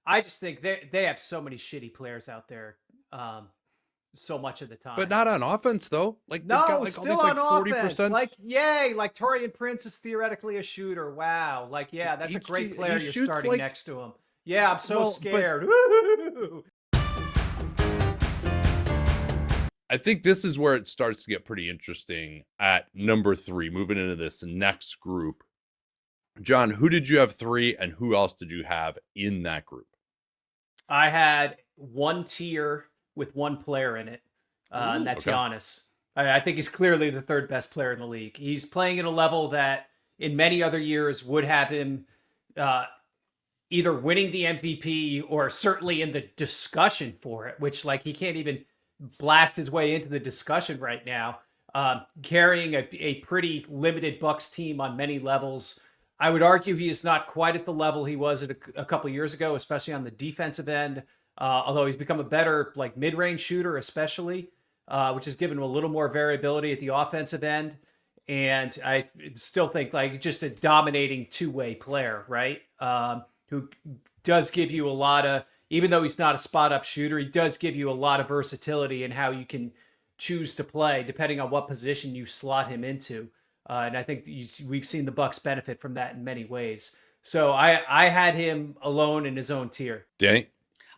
I just think they have so many shitty players out there, so much of the But time. not on offense though. Like they've got No, like all still these like on 40%. offense. Like, yay, like Torian Prince is theoretically a shooter. Wow. Like, yeah, that's a great player He you're shoots starting like, next to him. Yeah, I'm so but scared. Woo! I think this is where it starts to get pretty interesting at number 3, moving into this next group. John, who did you have 3 and who else did you have in that group? I had one tier with one player in it, and that's Okay. Giannis. I think he's clearly the third best player in the league. He's playing at a level that in many other years would have him uh, either winning the MVP or certainly in the discussion for it, which like he can't even blast his way into the discussion right now. Carrying a pretty limited Bucks team on many levels. I would argue he is not quite at the level he was at a couple years ago, especially on the defensive end. Although he's become a better like mid-range shooter, especially, which has given him a little more variability at the offensive end. And I still think like just a dominating two-way player, right? Who does give you a lot of, even though he's not a spot-up shooter, he does give you a lot of versatility in how you can choose to play depending on what position you slot him into. And I think we've seen the Bucks benefit from that in many ways. So I had him alone in his own tier. Danny?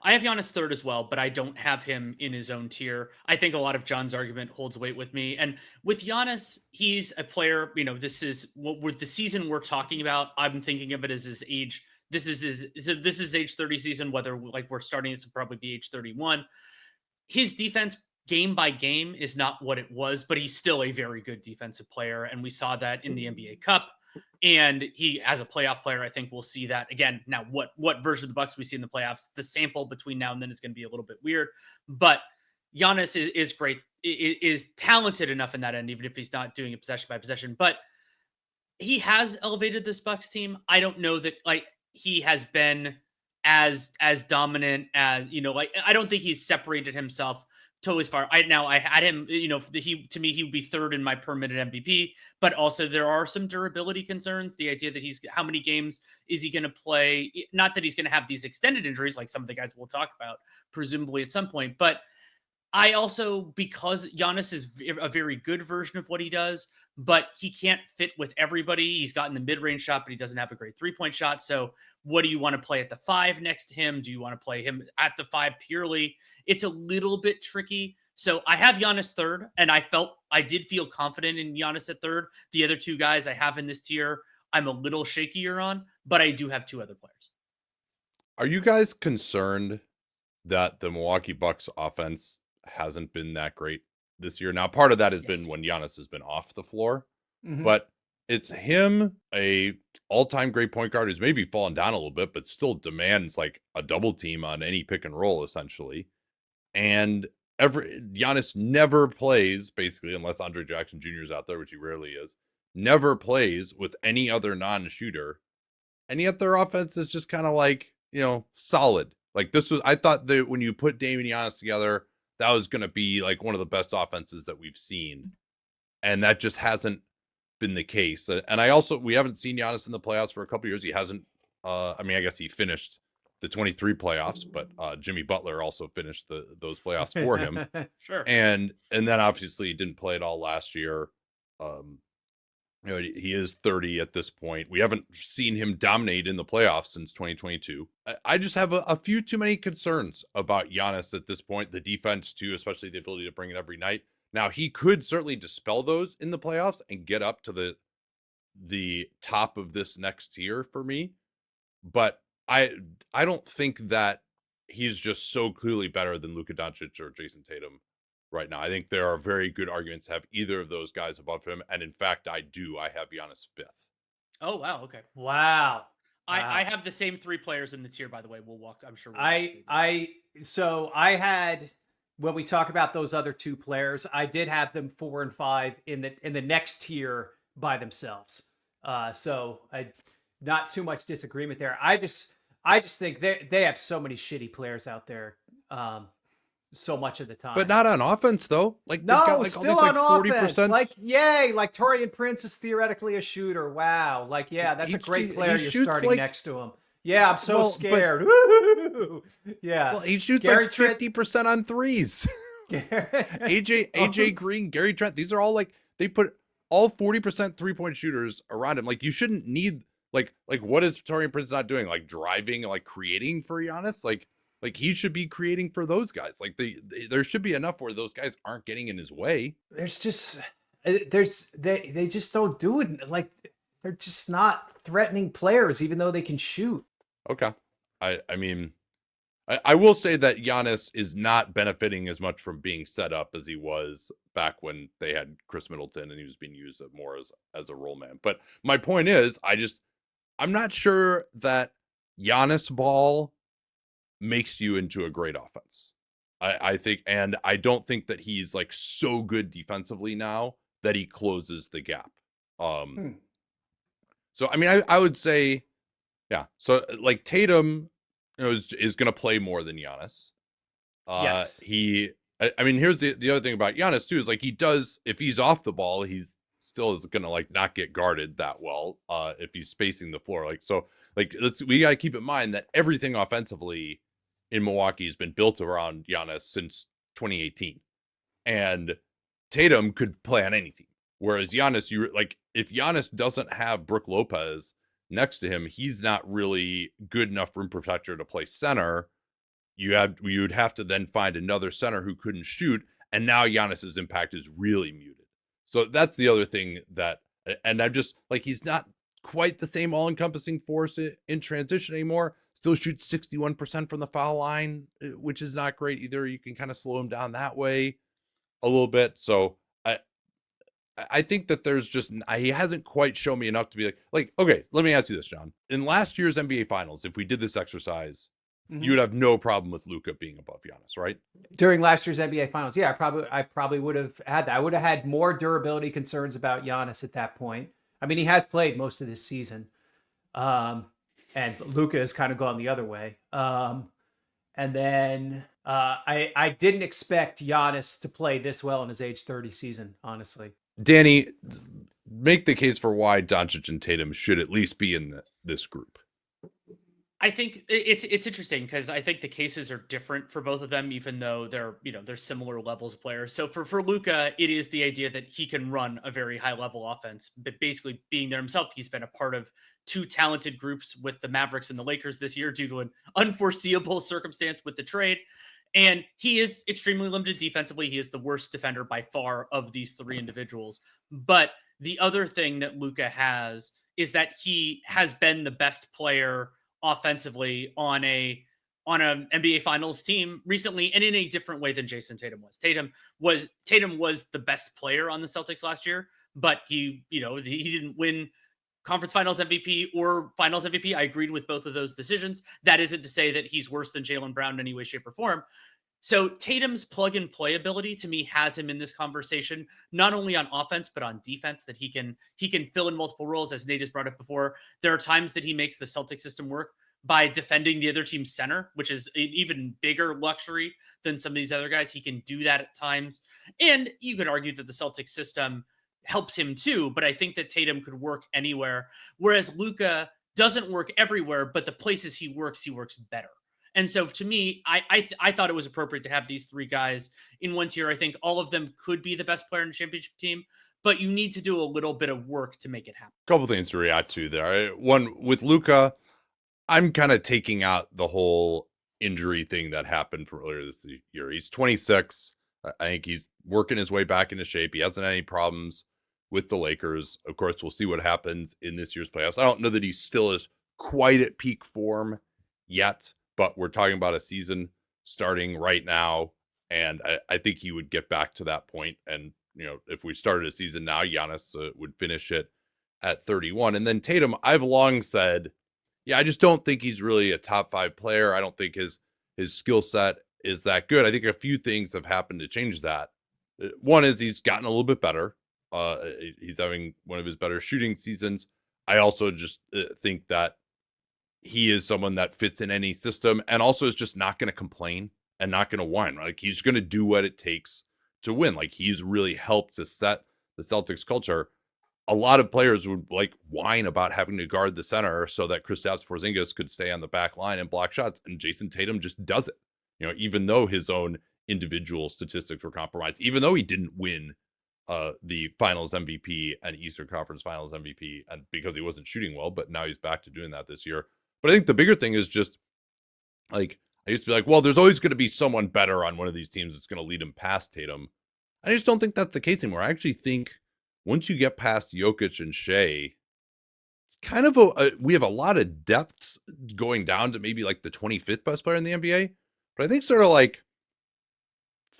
I have Giannis third as well, but I don't have him in his own tier. I think a lot of John's argument holds weight with me. And with Giannis, he's a player, this is the season we're talking about. I'm thinking of it as his age. This is age 30 season, whether like we're starting this will probably be age 31. His defense game by game is not what it was, but he's still a very good defensive player. And we saw that in the NBA Cup. And he, as a playoff player, I think we'll see that again. Now, what version of the Bucks we see in the playoffs, the sample between now and then is going to be a little bit weird. But Giannis is great, is talented enough in that end, even if he's not doing it possession by possession. But he has elevated this Bucks team. I don't know that like he has been as dominant as like I don't think he's separated himself totally far. I had him, to me, he would be third in my per minute MVP, but also there are some durability concerns. The idea that how many games is he going to play? Not that he's going to have these extended injuries, like some of the guys we'll talk about, presumably at some point, but I also, because Giannis is a very good version of what he does, but he can't fit with everybody. He's gotten the mid-range shot, but he doesn't have a great three-point shot. So what do you want to play at the 5 next to him? Do you want to play him at the 5 purely? It's a little bit tricky. So I have Giannis third, and I did feel confident in Giannis at third. The other two guys I have in this tier, I'm a little shakier on, but I do have 2 other players. Are you guys concerned that the Milwaukee Bucks offense hasn't been that great this year? Now, part of that has been when Giannis has been off the floor, but it's him, a all-time great point guard who's maybe fallen down a little bit, but still demands like a double team on any pick and roll, essentially. And Giannis never plays, basically, unless Andre Jackson Jr. is out there, which he rarely is, never plays with any other non-shooter. And yet their offense is just kind of like, solid. Like I thought that when you put Dame and Giannis together, that was going to be like one of the best offenses that we've seen. And that just hasn't been the case. And we haven't seen Giannis in the playoffs for a couple years. He hasn't, I guess he finished the 23 playoffs, but Jimmy Butler also finished those playoffs for him. Sure. And then obviously he didn't play at all last year. He is 30 at this point. We haven't seen him dominate in the playoffs since 2022. I just have a few too many concerns about Giannis at this point. The defense too, especially the ability to bring it every night. Now he could certainly dispel those in the playoffs and get up to the top of this next tier for me. But I don't think that he's just so clearly better than Luka Doncic or Jayson Tatum right now. I think there are very good arguments to have either of those guys above him. And in fact, I have Giannis 5th. Oh, wow. Okay. Wow. I have the same 3 players in the tier, by the way. I'm sure. So I had, when we talk about those other 2 players, I did have them 4 and 5 in the next tier by themselves. So not too much disagreement there. I just think they have so many shitty players out there. So much of the time, but not on offense though. Like no, got, like, still all on these, like, 40%. offense. Like yay, like Torian Prince is theoretically a shooter. Wow, like yeah, that's a great player you're starting next to him. Yeah, I'm so Well, scared. Woo! Yeah. Well, he shoots Gary like Trent- 50% on threes. AJ Green, Gary Trent, these are all like they put all 40% 3-point shooters around him. Like you shouldn't need like what is Taurean Prince not doing? Like driving and like creating for Giannis? Like he should be creating for those guys. Like there should be enough where those guys aren't getting in his way. There's just they just don't do it. Like they're just not threatening players, even though they can shoot. Okay. I mean, I will say that Giannis is not benefiting as much from being set up as he was back when they had Chris Middleton and he was being used more as a role man. But my point is, I'm not sure that Giannis ball makes you into a great offense. I think, and I don't think that he's like so good defensively now that he closes the gap. So I mean, I would say, yeah. So like Tatum, is going to play more than Giannis. Yes. I mean, here's the other thing about Giannis too, is like he does, if he's off the ball, he's still is going to like not get guarded that well if he's spacing the floor. Like, so like, we got to keep in mind that everything offensively in Milwaukee has been built around Giannis since 2018. And Tatum could play on any team. Whereas Giannis, if Giannis doesn't have Brook Lopez next to him, he's not really good enough rim protector to play center. You'd have to then find another center who couldn't shoot, and now Giannis's impact is really muted. So that's the other thing and I'm just like, he's not quite the same all-encompassing force in transition anymore. Still shoots 61% from the foul line, which is not great either. You can kind of slow him down that way a little bit. So I think that he hasn't quite shown me enough to be like, okay, let me ask you this, John. In last year's NBA Finals, if we did this exercise, you would have no problem with Luka being above Giannis, right? During last year's NBA Finals, yeah, I probably would have had that. I would have had more durability concerns about Giannis at that point. I mean, he has played most of this season, and Luka has kind of gone the other way. And then I didn't expect Giannis to play this well in his age 30 season, honestly. Danny, make the case for why Doncic and Tatum should at least be in this group. I think it's interesting because I think the cases are different for both of them, even though they're similar levels of players. So for Luka, it is the idea that he can run a very high level offense, but basically being there himself, he's been a part of two talented groups with the Mavericks and the Lakers this year due to an unforeseeable circumstance with the trade. And he is extremely limited defensively. He is the worst defender by far of these three individuals. But the other thing that Luka has is that he has been the best player offensively on an NBA Finals team recently, and in a different way than Jayson Tatum was. Tatum was the best player on the Celtics last year, but he didn't win Conference Finals MVP or Finals MVP. I agreed with both of those decisions. That isn't to say that he's worse than Jaylen Brown in any way, shape, or form. So Tatum's plug and play ability to me has him in this conversation, not only on offense, but on defense, that he can fill in multiple roles. As Nate has brought up before, there are times that he makes the Celtic system work by defending the other team's center, which is an even bigger luxury than some of these other guys. He can do that at times. And you could argue that the Celtic system helps him too, but I think that Tatum could work anywhere, whereas Luka doesn't work everywhere, but the places he works better. And so to me, I thought it was appropriate to have these three guys in one tier. I think all of them could be the best player in the championship team, but you need to do a little bit of work to make it happen. A couple things to react to there. One, with Luka, I'm kind of taking out the whole injury thing that happened from earlier this year. He's 26. I think he's working his way back into shape. He hasn't had any problems with the Lakers. Of course, we'll see what happens in this year's playoffs. I don't know that he still is quite at peak form yet, but we're talking about a season starting right now, and I think he would get back to that point. And, if we started a season now, Giannis would finish it at 31. And then Tatum, I've long said, I just don't think he's really a top 5 player. I don't think his skill set is that good. I think a few things have happened to change that. One is he's gotten a little bit better. He's having one of his better shooting seasons. I also just think that he is someone that fits in any system and also is just not going to complain and not going to whine. Like, he's going to do what it takes to win. Like, he's really helped to set the Celtics culture. a lot of players would like whine about having to guard the center so that Kristaps Porzingis could stay on the back line and block shots, and Jayson Tatum just does it. Even though his own individual statistics were compromised, even though he didn't win the Finals MVP and Eastern Conference Finals MVP, and because he wasn't shooting well, but now he's back to doing that this year. But I think the bigger thing is just like, I used to be like, well, there's always going to be someone better on one of these teams that's going to lead him past Tatum. I just don't think that's the case anymore. I actually think once you get past Jokic and Shea, it's kind of we have a lot of depths going down to maybe like the 25th best player in the NBA. But I think sort of like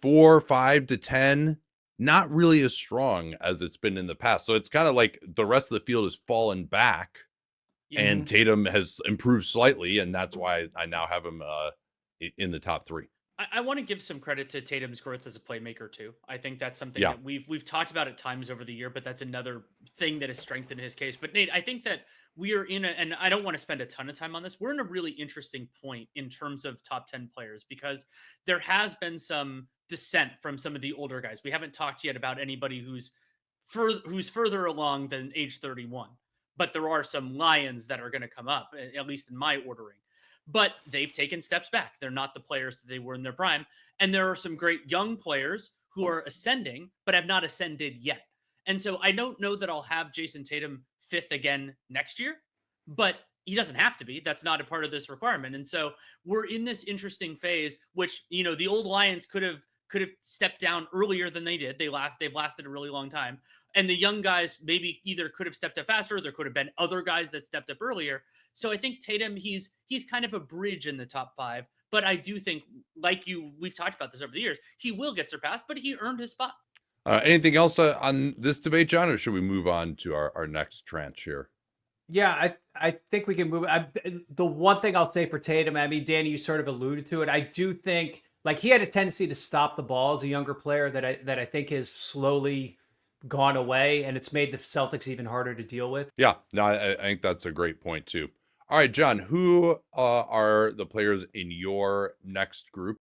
4, 5 to 10, not really as strong as it's been in the past. So it's kind of like the rest of the field has fallen back, and Tatum has improved slightly, and that's why I now have him in the top 3. I want to give some credit to Tatum's growth as a playmaker too. I think that's something that we've talked about at times over the year, but that's another thing that has strengthened his case. But Nate, I think that we are and I don't want to spend a ton of time on this. We're in a really interesting point in terms of top 10 players, because there has been some dissent from some of the older guys. We haven't talked yet about anybody who's further along than age 31, but there are some lions that are going to come up, at least in my ordering. But they've taken steps back. They're not the players that they were in their prime. And there are some great young players who are ascending, but have not ascended yet. And so I don't know that I'll have Jayson Tatum 5th again next year, but he doesn't have to be. That's not a part of this requirement. And so we're in this interesting phase, which, the old Lions could have stepped down earlier than they did. They've lasted a really long time. And the young guys maybe either could have stepped up faster, or there could have been other guys that stepped up earlier. So I think Tatum, he's kind of a bridge in the top 5. But I do think, we've talked about this over the years, he will get surpassed, but he earned his spot. Anything else on this debate, John, or should we move on to our next tranche here? Yeah, I think we can move. The one thing I'll say for Tatum, I mean, Danny, you sort of alluded to it. I do think he had a tendency to stop the ball as a younger player that I think has slowly gone away, and it's made the Celtics even harder to deal with. Yeah, no, I think that's a great point too. All right, John, who are the players in your next group?